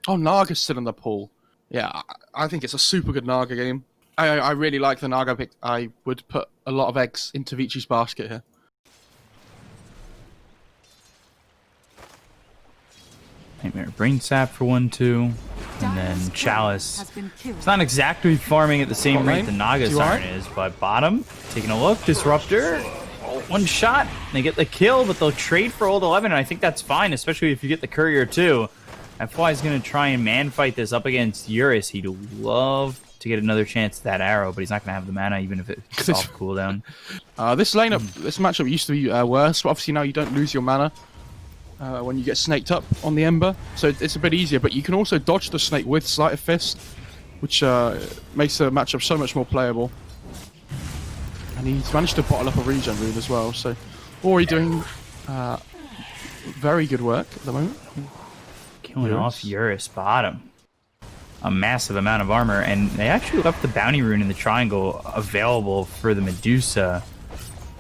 Oh, Naga's still in the pool. Yeah, I think it's a super good Naga game. I really like the Naga pick. I would put a lot of eggs into Vici's basket here. Nightmare Brain Sap for 1-2. And then Chalice. It's not exactly farming at the same rate the Naga Siren is, but bottom, taking a look, Disruptor. One shot, they get the kill, but they'll trade for Old 11, and I think that's fine, especially if you get the Courier too. FY is going to try and man fight this up against Eurus. He'd love to get another chance at that arrow, but he's not going to have the mana, even if it's off cooldown. This matchup used to be worse, but obviously now you don't lose your mana when you get snaked up on the Ember, so it's a bit easier, but you can also dodge the snake with Sleight of Fist, which makes the matchup so much more playable. And he's managed to bottle up a regen rune as well, so Ori doing very good work at the moment. Killing off Eurus bottom. A massive amount of armor, and they actually left the bounty rune in the triangle available for the Medusa.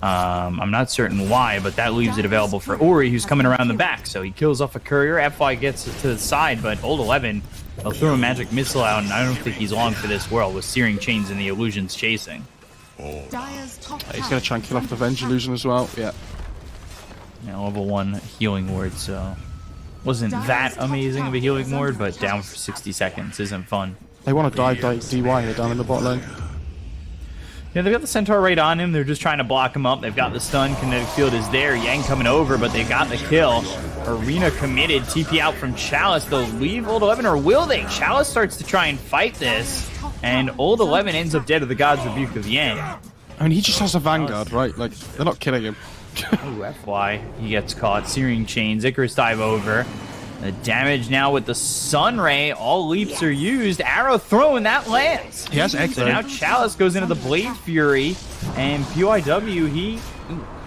I'm not certain why, but that leaves it available for Ori, who's coming around the back. So he kills off a Courier, FY gets it to the side, but Old 11, they'll throw a magic missile out, and I don't think he's long for this world with Searing Chains and the illusions chasing. He's going to try and kill off the Venge illusion as well, yeah. Now level 1 healing ward, so wasn't that amazing of a healing ward, but down for 60 seconds isn't fun. They want to dive DY here down in the bot lane. Yeah, they've got the Centaur right on him. They're just trying to block him up. They've got the stun. Kinetic field is there. Yang coming over, but they got the kill. Arena committed. TP out from Chalice. They'll leave Old 11, or will they? Chalice starts to try and fight this, and Old 11 ends up dead to the God's Rebuke of Yang. I mean, he just has a Vanguard, right? Like, they're not killing him. Ooh, FY. He gets caught. Searing Chains. Icarus dive over. The damage now with the Sunray. All leaps are used. Arrow thrown. That lands. He has X. So now Chalice goes into the Blade Fury. And PYW, he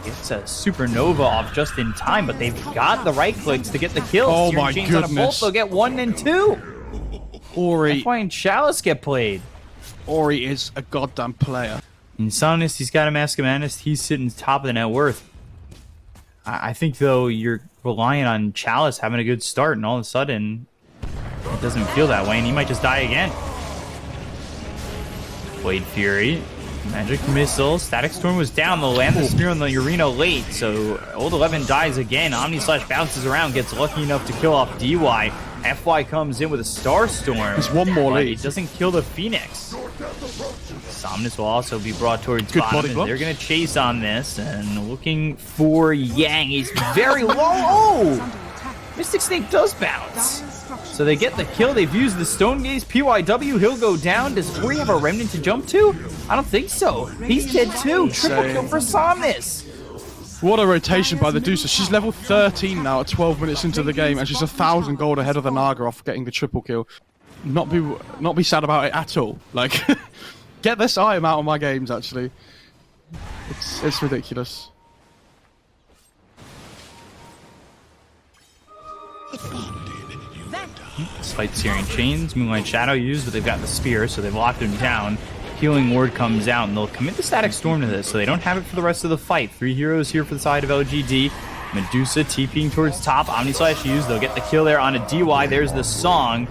gets a Supernova off just in time. But they've got the right clicks to get the kill. Oh Searing my Chains goodness. on a bolt. They'll get 1 and 2. Ori. FY and Chalice get played. Ori is a goddamn player. Insomnus, he's got a Mask of Madness. He's sitting top of the net worth. I think, though, you're relying on Chalice having a good start, and all of a sudden, it doesn't feel that way, and he might just die again. Blade Fury, Magic Missile, Static Storm was down. They'll land the spear on the arena late, so Old 11 dies again. Omni Slash bounces around, gets lucky enough to kill off DY. FY comes in with a Star Storm. There's one more lead. It doesn't kill the Phoenix. Somnus will also be brought towards good bottom. They're going to chase on this and looking for Yang. He's very low. Oh! Mystic Snake does bounce. So they get the kill. They've used the Stone Gaze. PYW, he'll go down. Does Ori have a remnant to jump to? I don't think so. He's dead too. Triple kill for Somnus. What a rotation by the Medusa. She's level 13 now at 12 minutes into the game, and she's 1,000 gold ahead of the Naga off getting the triple kill. Not be sad about it at all. Like, get this item out of my games, actually. It's ridiculous. Slight Searing Chains, Moonlight Shadow used, but they've got the Spear, so they've locked him down. Healing Ward comes out, and they'll commit the Static Storm to this, so they don't have it for the rest of the fight. 3 heroes here for the side of LGD. Medusa TPing towards top. Omni Slash used. They'll get the kill there on a DY. There's the song.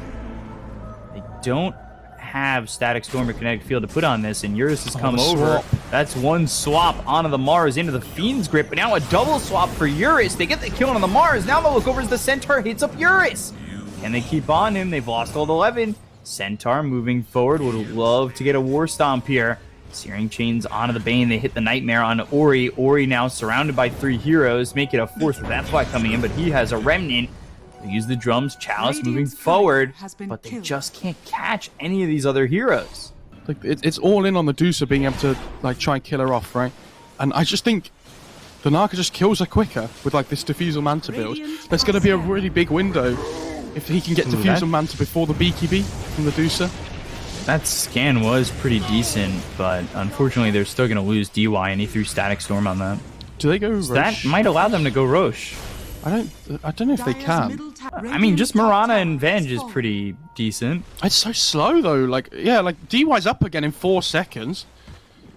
They don't have Static Storm or Kinetic Field to put on this, and Eurus has come over. That's one swap onto the Mars into the Fiend's Grip, but now a double swap for Eurus. They get the kill on the Mars. Now they'll look over as the Centaur hits up Eurus. Can they keep on him? They've lost Old 11. Centaur moving forward. Would love to get a War Stomp here. Searing Chains onto the Bane. They hit the Nightmare on Ori. Ori now surrounded by 3 heroes. Make it a 4th with that fly coming in, but he has a Remnant. They use the drums. Chalice moving forward, but they just can't catch any of these other heroes. Like, it's all in on the Medusa being able to like try and kill her off, right? And I just think the Narca just kills her quicker with like this Diffusal Manta build. There's going to be a really big window if he can get Diffusal Manta before the Bkop from the Medusa. That scan was pretty decent, but unfortunately they're still going to lose DY, and he threw Static Storm on that. Do they go Roche? That might allow them to go Roche. I don't know if they can. I mean, just Marana and Venge is pretty decent. It's so slow though. Like, yeah, like DY's up again in 4 seconds.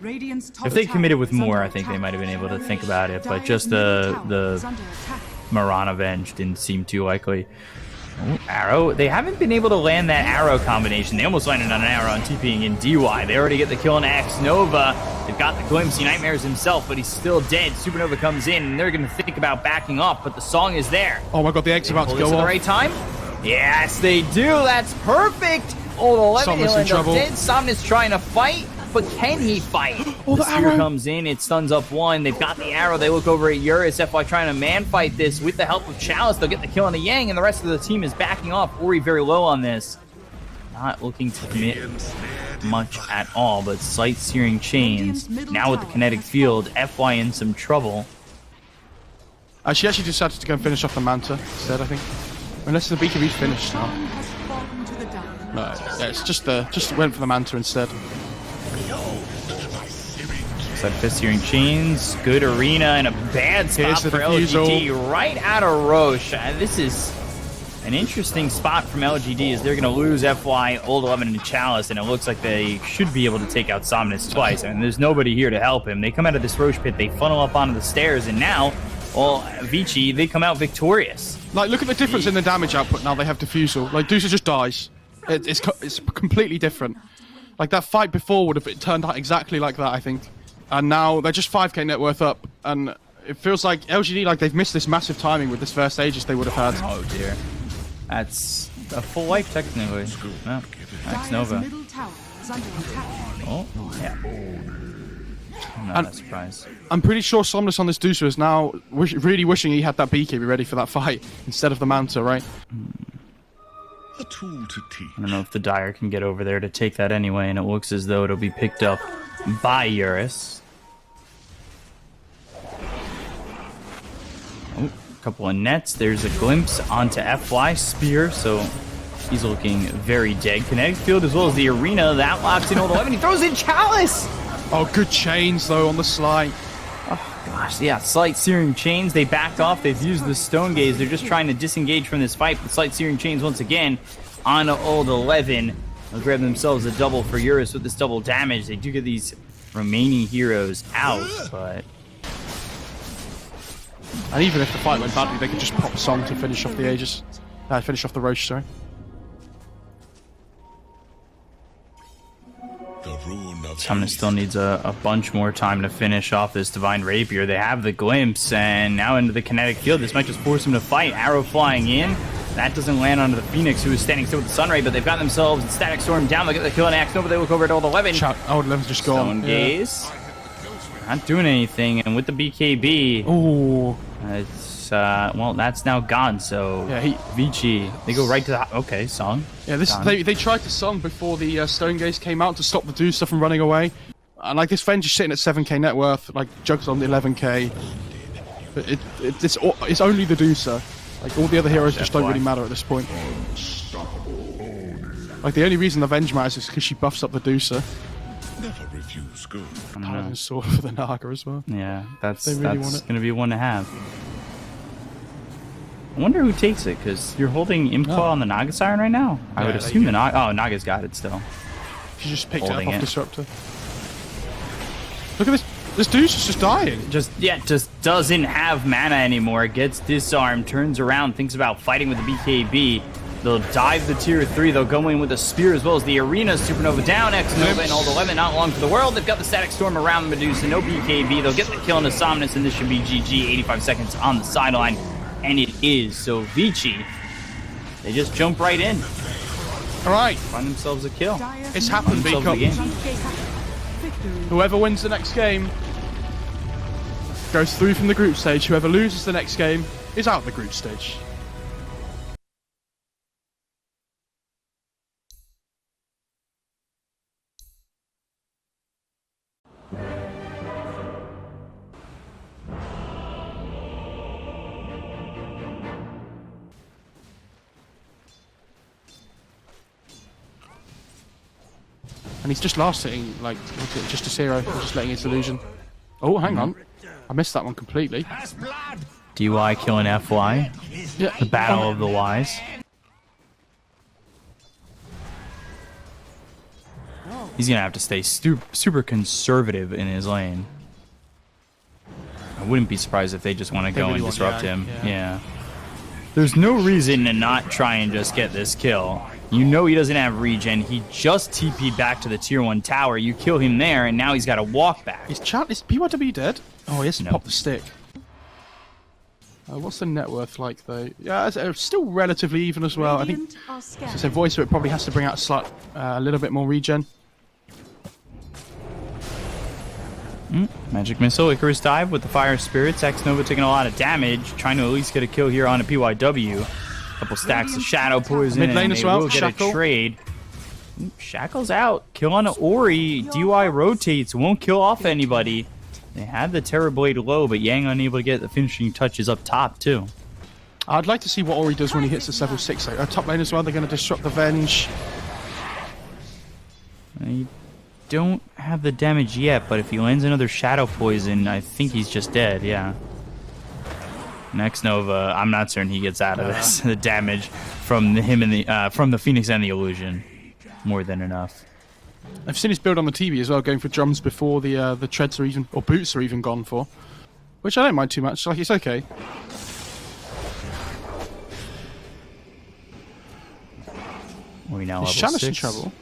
If they committed with more, I think they might have been able to think about it, but just the Marana Venge didn't seem too likely. Ooh, arrow. They haven't been able to land that arrow combination. They almost landed on an arrow on TPing in DY. They already get the kill on X Nova. They've got the glimpse. Nightmares himself, but he's still dead. Supernova comes in, and they're going to think about backing up, but the song is there. Oh my god, the X about to go off. At the right time? Yes, they do. That's perfect. Old 11, he'll end up dead. Somnus trying to fight, but can he fight? Oh, the spear arrow comes in, it stuns up one. They've got the arrow. They look over at Eurus. FY trying to man fight this with the help of Chalice. They'll get the kill on the Yang, and the rest of the team is backing off. Ori very low on this. Not looking to commit much at all, but sight-searing chains. Now with the kinetic field, FY in some trouble. She actually decided to go and finish off the Manta instead, I think. Unless the BKB's finished now. No, yeah, it's just went for the Manta instead. Sight-searing chains, good arena, and a bad spot for LGD right out of Roche. This is an interesting spot from LGD as they're going to lose FY, Old 11, and Chalice, and it looks like they should be able to take out Somnus twice. I mean, there's nobody here to help him. They come out of this Roche pit, they funnel up onto the stairs, and now, well, Vici, they come out victorious. Like, look at the difference in the damage output now they have Diffusal. Like, Deucer just dies. It's completely different. Like, that fight before would have turned out exactly like that, I think. And now they're just 5k net worth up, and it feels like LGD, like, they've missed this massive timing with this first Aegis they would have had. Oh, dear. That's a full life, technically. No. X Nova. Oh, yeah. I'm not surprised. I'm pretty sure Somnus on this Deucer is now really wishing he had that BK ready for that fight instead of the Manta, right? A tool to teach. I don't know if the Dire can get over there to take that anyway, and it looks as though it'll be picked up by Eurus. Oh, a couple of nets. There's a glimpse onto FY Spear, so he's looking very dead. Kinetic field as well as the arena. That locks in Old 11. He throws in Chalice! Oh, good chains, though, on the slide. Oh, gosh, yeah, Sight-searing chains. They backed off. They've used the Stone Gaze. They're just trying to disengage from this fight. But Sight-searing chains once again on Old 11. They'll grab themselves a double for Eurus with this double damage. They do get these remaining heroes out, but... And even if the fight went badly, they could just pop a song to finish off the Aegis. Finish off the Roche, sorry. Somnus still needs a bunch more time to finish off this Divine Rapier. They have the glimpse, and now into the kinetic field. This might just force him to fight. Arrow flying in. That doesn't land onto the Phoenix, who is standing still with the Sunray, but they've got themselves Static Storm down. They'll get the kill on Axe Nova. They look over at Old 11. Old 11's just gone. Stone Gaze. Not doing anything, and with the BKB... Oh, it's, well, that's now gone, so... Yeah, Vici, they go right to the... Okay, Song. Yeah, they tried to Song before the Stone Gaze came out to stop the Deucer from running away. And, like, this Venge is sitting at 7k net worth, like, Jug's on the 11k. But it's only the Deucer. Like, all the other heroes just don't really matter at this point. Like, the only reason the Venge matters is because she buffs up the Deucer. Never refuse good. Paladin sword for the Naga as well. Yeah, that's going to be one to have. I wonder who takes it, because you're holding Impa on the Naga Siren right now. I would assume the Naga... Oh, Naga's got it still. She just picked it up off Disruptor. Look at this. This Deucer's just dying. Just doesn't have mana anymore. Gets disarmed, turns around, thinks about fighting with the BKB. They'll dive the tier 3. They'll go in with a spear as well as the arena. Supernova down. X Nova and Old 11 not long for the world. They've got the Static Storm around the Medusa. No BKB. They'll get the kill into Somnus, and this should be GG. 85 seconds on the sideline. And it is. So Vici, they just jump right in. All right. Find themselves a kill. It's happened, Bkop. Whoever wins the next game goes through from the group stage. Whoever loses the next game is out of the group stage. And he's just last sitting, like, just a 0, just letting his illusion. Oh, hang on. I missed that one completely. DY killing FY. Yeah. The battle of the Ys. He's going to have to stay super conservative in his lane. I wouldn't be surprised if they just want to go and disrupt him. Yeah. There's no reason to not try and just get this kill. You know he doesn't have regen. He just TP'd back to the tier 1 tower. You kill him there, and now he's got to walk back. Is PYW dead? Oh, he has to No. pop the stick. What's the net worth like, though? Yeah, it's still relatively even as well. I think, since a voice, it probably has to bring out a little bit more regen. Magic Missile, Icarus Dive with the Fire Spirits. X-Nova taking a lot of damage, trying to at least get a kill here on a PYW. Couple stacks of Shadow Poison, Mid lane and as they well, will get Shackle. a trade. Shackle's out. Kill on Ori. DUI rotates, won't kill off anybody. They had the Terror Blade low, but Yang unable to get the finishing touches up top, too. I'd like to see what Ori does when he hits the level 6. Top lane as well, they're going to disrupt the Venge. They don't have the damage yet, but if he lands another Shadow Poison, I think he's just dead, yeah. Next Nova, I'm not certain he gets out of this. The damage from him and the Phoenix and the Illusion, more than enough. I've seen his build on the TV as well, going for drums before the treads are even, or boots are even gone for, which I don't mind too much. Like, it's okay. We now Is level Chalice in 6. trouble?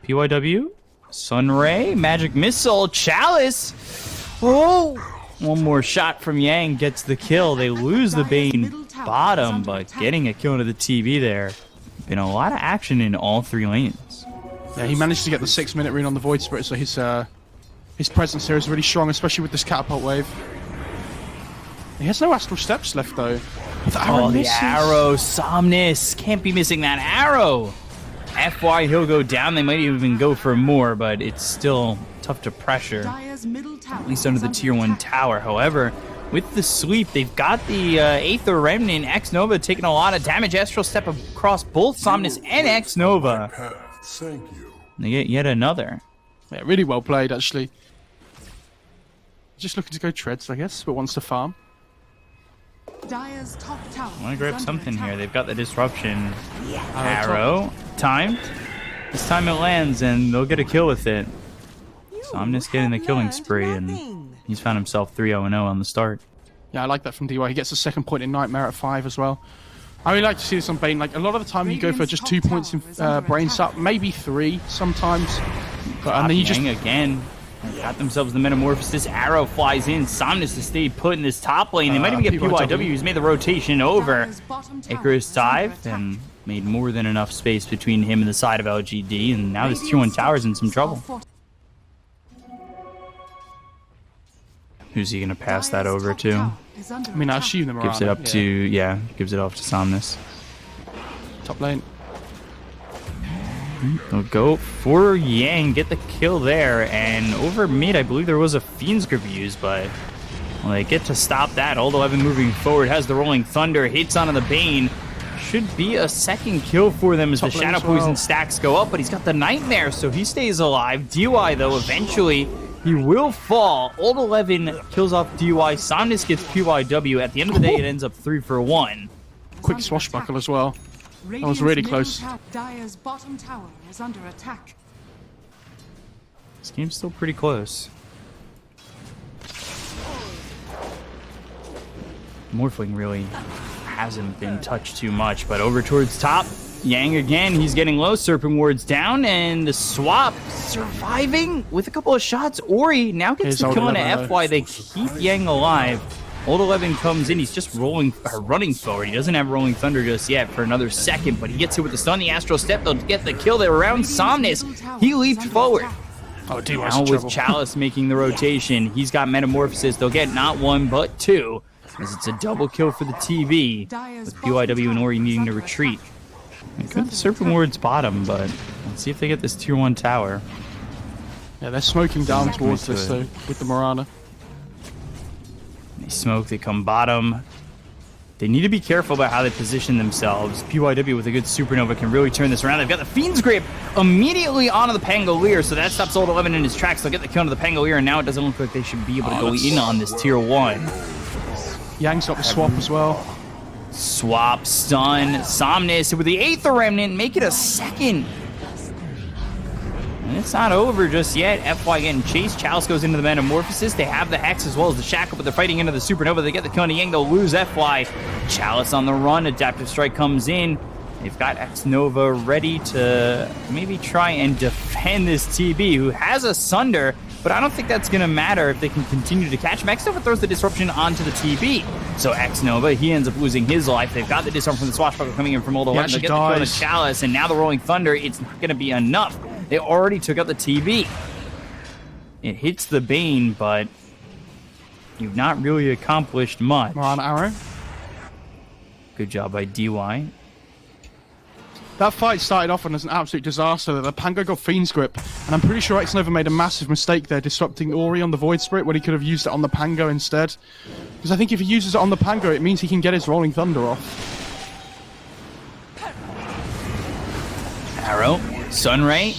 PYW, Sunray, Magic Missile, Chalice. Oh, one more shot from Yang gets the kill. They lose the Bane bottom, but getting a kill into the TV there. Been a lot of action in all 3 lanes. Yeah, he managed to get the 6-minute rune on the Void Spirit, so his presence here is really strong, especially with this catapult wave. He has no Astral Steps left, though. The arrow The misses. arrow, Somnus. Can't be missing that arrow. FY, he'll go down. They might even go for more, but it's still tough to pressure. At least under the tier 1 tower. However, with the sleep, they've got the Aether Remnant. X-Nova taking a lot of damage. Astral Step across both Somnus and X-Nova. Thank you. They get yet another. Yeah, really well played, actually. Just looking to go treads, I guess, but wants to farm. Dire's top tower I want to grab is under something attack. here. They've got the disruption arrow timed. This time it lands, and they'll get a kill with it. Somnus getting the killing spree, and he's found himself 3-0-0 on the start. Yeah, I like that from DY. He gets a second point in Nightmare at 5 as well. I really like to see this on Bane. Like, a lot of the time you go for just 2 points in Brain Sup, maybe 3 sometimes. But, and then you just... Yang again. Got themselves the Metamorphosis. Arrow flies in. Somnus has stayed put in this top lane. They might even get PYW. He's made the rotation over. Dire's bottom tower Icarus is under dived attack. and made more than enough space between him and the side of LGD, and now this tier 1 tower's in some trouble. Who's he going to pass that Dire's over top to? tower is under I mean, I attack. assume the Mirana. Gives it up to, yeah, gives it off to Somnus. Top lane. They'll go for Yang, get the kill there, and over mid, I believe there was a Fiend's Grip used, but well, they get to stop that. Old 11 moving forward, has the Rolling Thunder, hits onto the Bane. Should be a second kill for them as the Top lane Shadow as well. Poison stacks go up, but he's got the Nightmare, so he stays alive. DUI, though, eventually, he will fall. Old 11 kills off DUI. Somnus gets PYW. At the end of the day, it ends up 3 for 1. Quick swashbuckle as well. Radiant's really middle close. tower- Dire's bottom tower is under attack. This game's still pretty close. Morphling really hasn't been touched too much, but over towards top, Yang again, he's getting low, Serpent Ward's down, and the swap surviving with a couple of shots. Ori now gets Here's the Old kill on 11, FY. They keep Yang alive. Old 11 comes in, he's just running forward. He doesn't have Rolling Thunder just yet for another second, but he gets hit with the stun, the Astral Step. They'll get the kill there around Somnus. He leaped forward. Oh, DY's Now in with trouble. Chalice making the rotation, he's got Metamorphosis. They'll get not 1, but 2, as it's a double kill for the TV, with PYW and Ori needing to retreat. They got the Serpent Ward's bottom, but let's see if they get this tier 1 tower. Yeah, they're smoking down towards Into this, it. though, with the Mirana. They smoke, they come bottom. They need to be careful about how they position themselves. PYW with a good Supernova can really turn this around. They've got the Fiend's Grip immediately onto the Pangolier, so that stops Old 11 in his tracks. They'll get the kill onto the Pangolier, and now it doesn't look like they should be able to go in on this tier 1. Yang's got the swap as well. Swap, stun, Somnus with the Aether Remnant, make it a second. And it's not over just yet. FY getting chased. Chalice goes into the Metamorphosis. They have the Hex as well as the Shackle, but they're fighting into the Supernova. They get the Kona Yang. They'll lose FY. Chalice on the run. Adaptive Strike comes in. They've got X-Nova ready to maybe try and defend this TB, who has a Sunder, but I don't think that's going to matter if they can continue to catch him. X-Nova throws the Disruption onto the TB. So X-Nova, he ends up losing his life. They've got the Disarm from the Swashbuckler coming in from Old 11. They'll get the kill on the Chalice, and now the Rolling Thunder, it's not going to be enough. They already took out the TB. It hits the Bane, but you've not really accomplished much. Marana arrow. Good job by DY. That fight started off as an absolute disaster. The Pango got Fiend's Grip, and I'm pretty sure X-Nova made a massive mistake there disrupting Ori on the Void Spirit when he could have used it on the Pango instead. Because I think if he uses it on the Pango, it means he can get his Rolling Thunder off. Arrow, Sunray.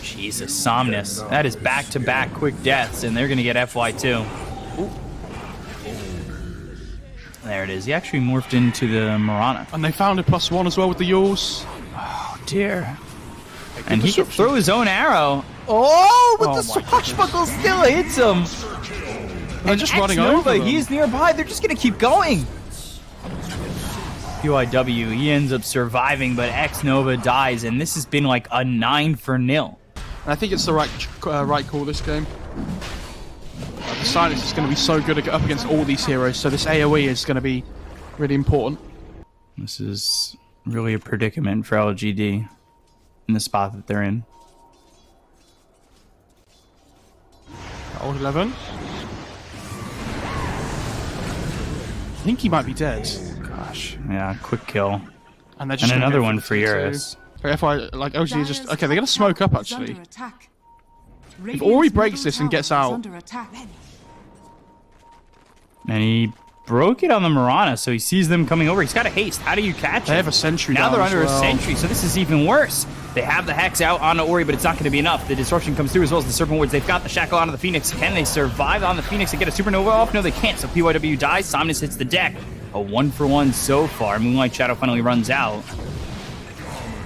Jesus, Somnus. That is back-to-back quick deaths, and they're going to get FY2. There it is. He actually morphed into the Marana. And they found a +1 as well with the Yules. Oh, dear. And he can throw his own arrow. Oh, but the Swashbuckle still hits him. They're just running over them. He's nearby. They're just going to keep going. PYW, he ends up surviving, but X-Nova dies, and this has been like a 9-0. And I think it's the right call this game. The Silence is going to be so good up against all these heroes, so this AoE is going to be really important. This is really a predicament for LGD in the spot that they're in. Old 11. I think he might be dead. Gosh, yeah, quick kill. And they're just another one for Eurus. FY, like, LGD is just... Okay, they're going to smoke up, actually. If Ori breaks this and gets out... And he broke it on the Marana, so he sees them coming over. He's got a haste. How do you catch it? They have a sentry now down they're under as well. a sentry, so this is even worse. They have the Hex out on Ori, but it's not going to be enough. The Disruption comes through as well as the Serpent Wards. They've got the Shackle onto the Phoenix. Can they survive on the Phoenix and get a Supernova off? No, they can't, so PYW dies. Somnus hits the deck. A 1-for-1 so far. Moonlight Shadow finally runs out.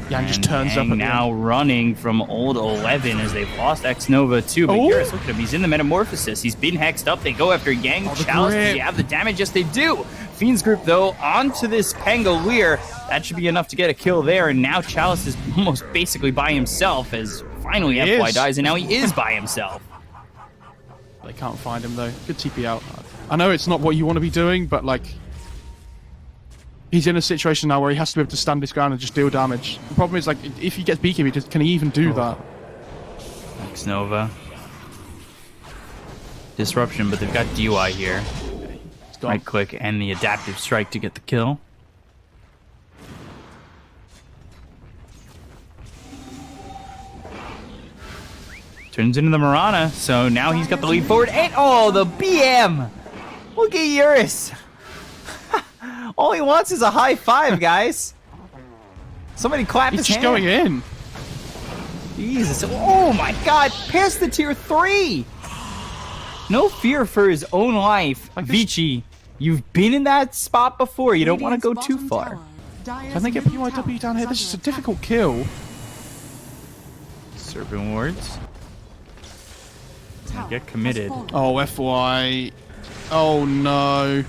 Yang just turns up. Now running from Old 11 as they've lost X-Nova too. But Eurus, look at him. He's in the Metamorphosis. He's been hexed up. They go after Yang. Chalice, does he have the damage? Yes, they do. Fiend's Group, though, onto this Pangolier. That should be enough to get a kill there. And now Chalice is almost basically by himself as finally FY dies. And now he is by himself. They can't find him, though. Good TP out. I know it's not what you want to be doing, but, like... He's in a situation now where he has to be able to stand his ground and just deal damage. The problem is, like, if he gets Bkop, can he even do that? X-Nova. Disruption, but they've got DY here. Right click and the Adaptive Strike to get the kill. Turns into the Marana, so now he's got the lead forward. And, oh, the BM! Look at Eurus! All he wants is a high five, guys. Somebody clap his hand. He's just going in. Jesus. Oh my god. Past the tier 3. No fear for his own life. Like Vici, you've been in that spot before. You don't want to go too far. Can they get PYW down here? This is a difficult kill. Serpent Wards. Get committed. Oh, FY. Oh no.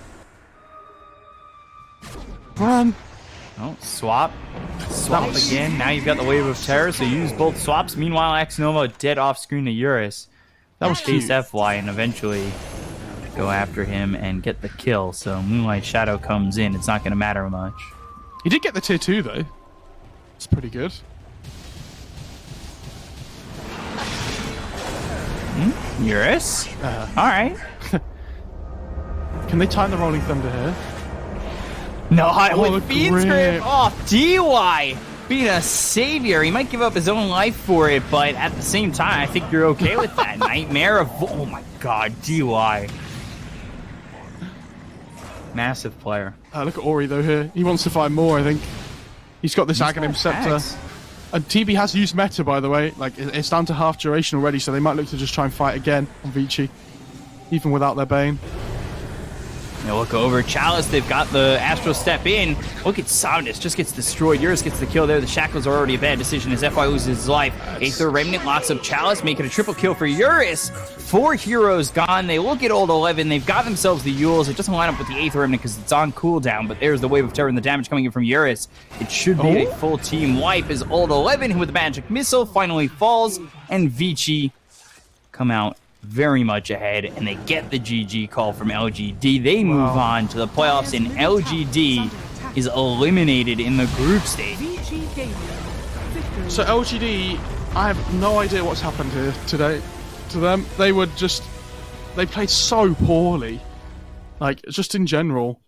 Run. Oh, swap. Swap again. Now you've got the Wave of Terror, so you use both swaps. Meanwhile, X-Nova dead off screen to Eurus. That was chase FY and eventually go after him and get the kill. So Moonlight Shadow comes in. It's not going to matter much. He did get the tier 2 though. It's pretty good. Eurus? Alright. Can they time the Rolling Thunder here? No, with Fiend's Grip off. DY being a savior. He might give up his own life for it, but at the same time, I think you're okay with that. Nightmare of... Oh my god, DY. Massive player. Look at Ori though here. He wants to find more, I think. He's got this Aghanim Scepter. And TB has used meta, by the way. Like, it's down to half duration already, so they might look to just try and fight again on Vici. Even without their Bane. They look over Chalice. They've got the Astral Step in. Look at Somnus. Just gets destroyed. Eurus gets the kill there. The Shackles are already a bad decision as FY loses his life. Aether Remnant locks up Chalice, making a triple kill for Eurus. 4 heroes gone. They look at Old 11. They've got themselves the Euls. It doesn't line up with the Aether Remnant because it's on cooldown, but there's the Wave of Terror and the damage coming in from Eurus. It should be a full team wipe as Old 11, with the Magic Missile, finally falls, and Vici come out very much ahead, and they get the GG call from LGD. They move on to the playoffs, and LGD is eliminated in the group stage. Vici Gaming. Victory. So LGD, I have no idea what's happened here today to them. They played so poorly, like just in general.